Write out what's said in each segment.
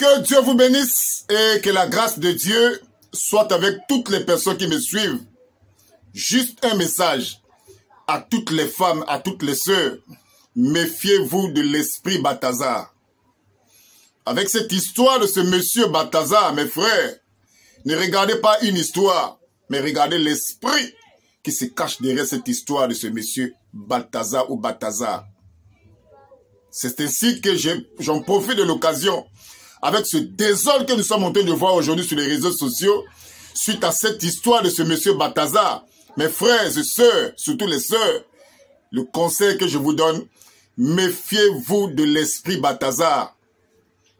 Que Dieu vous bénisse et que la grâce de Dieu soit avec toutes les personnes qui me suivent. Juste un message à toutes les femmes, à toutes les sœurs. Méfiez-vous de l'esprit Balthazar. Avec cette histoire de ce monsieur Balthazar, mes frères, ne regardez pas une histoire, mais regardez l'esprit qui se cache derrière cette histoire de ce monsieur Balthazar ou Balthazar. C'est ainsi que j'en profite de l'occasion, avec ce désordre que nous sommes en train de voir aujourd'hui sur les réseaux sociaux, suite à cette histoire de ce monsieur Balthazar. Mes frères et sœurs, surtout les sœurs, le conseil que je vous donne, méfiez-vous de l'esprit Balthazar.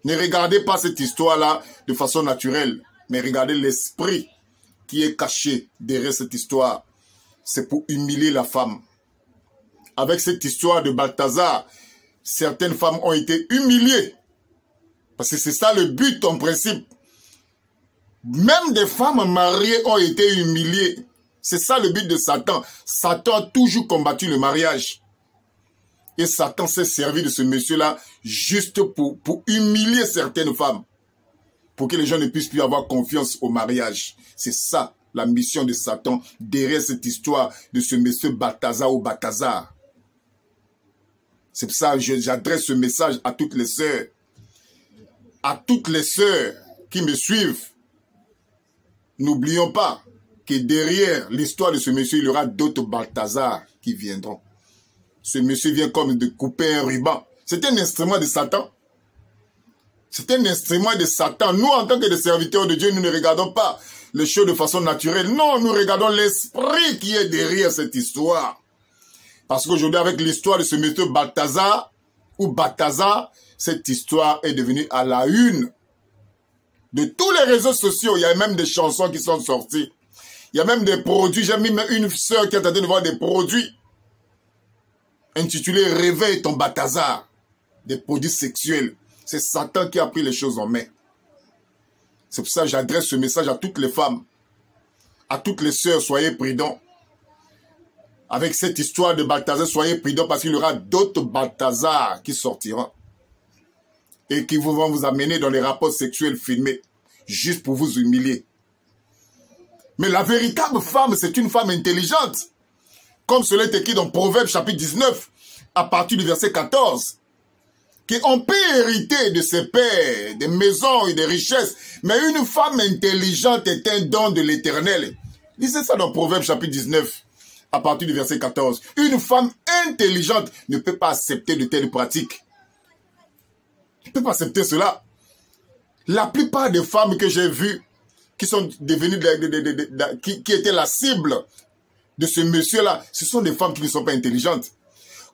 Ne regardez pas cette histoire-là de façon naturelle, mais regardez l'esprit qui est caché derrière cette histoire. C'est pour humilier la femme. Avec cette histoire de Balthazar, certaines femmes ont été humiliées. Parce que c'est ça le but en principe. Même des femmes mariées ont été humiliées. C'est ça le but de Satan. Satan a toujours combattu le mariage. Et Satan s'est servi de ce monsieur-là juste pour humilier certaines femmes. Pour que les gens ne puissent plus avoir confiance au mariage. C'est ça la mission de Satan derrière cette histoire de ce monsieur Balthazar ou Balthazar. C'est pour ça que j'adresse ce message à toutes les sœurs. À toutes les sœurs qui me suivent. N'oublions pas que derrière l'histoire de ce monsieur, il y aura d'autres Balthazar qui viendront. Ce monsieur vient comme de couper un ruban. C'est un instrument de Satan. C'est un instrument de Satan. Nous, en tant que des serviteurs de Dieu, nous ne regardons pas les choses de façon naturelle. Non, nous regardons l'esprit qui est derrière cette histoire. Parce qu'aujourd'hui, avec l'histoire de ce monsieur Balthazar, ou Balthazar, cette histoire est devenue à la une de tous les réseaux sociaux. Il y a même des chansons qui sont sorties. Il y a même des produits. J'ai mis une sœur qui est en train de voir des produits intitulés « Réveille ton Balthazar ». Des produits sexuels. C'est Satan qui a pris les choses en main. C'est pour ça que j'adresse ce message à toutes les femmes. À toutes les sœurs, soyez prudents. Avec cette histoire de Balthazar, soyez prudents parce qu'il y aura d'autres Balthazar qui sortiront. Et qui vont vous amener dans les rapports sexuels filmés. Juste pour vous humilier. Mais la véritable femme, c'est une femme intelligente. Comme cela est écrit dans Proverbes chapitre 19, à partir du verset 14. Qu'on peut hériter de ses pères, des maisons et des richesses. Mais une femme intelligente est un don de l'Éternel. Lisez ça dans Proverbes chapitre 19, à partir du verset 14. Une femme intelligente ne peut pas accepter de telles pratiques. Elle ne peut pas accepter cela. La plupart des femmes que j'ai vues, qui sont devenues, qui étaient la cible de ce monsieur-là, ce sont des femmes qui ne sont pas intelligentes.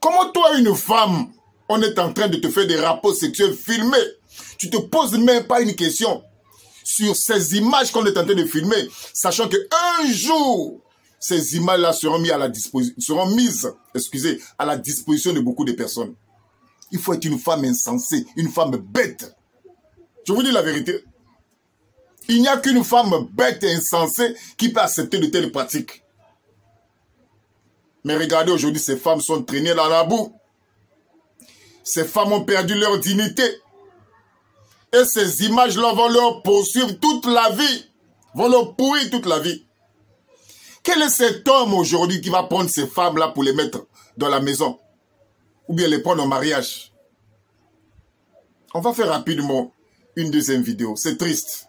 Comment toi, une femme, on est en train de te faire des rapports sexuels filmés, tu te poses même pas une question sur ces images qu'on est en train de filmer, sachant qu'un jour, ces images-là seront mises à la disposition de beaucoup de personnes. Il faut être une femme insensée, une femme bête. Je vous dis la vérité. Il n'y a qu'une femme bête et insensée qui peut accepter de telles pratiques. Mais regardez, aujourd'hui, ces femmes sont traînées dans la boue. Ces femmes ont perdu leur dignité. Et ces images-là vont leur poursuivre toute la vie. Vont leur pourrir toute la vie. Quel est cet homme aujourd'hui qui va prendre ces femmes-là pour les mettre dans la maison? Ou bien les prendre en mariage? On va faire rapidement une deuxième vidéo. C'est triste.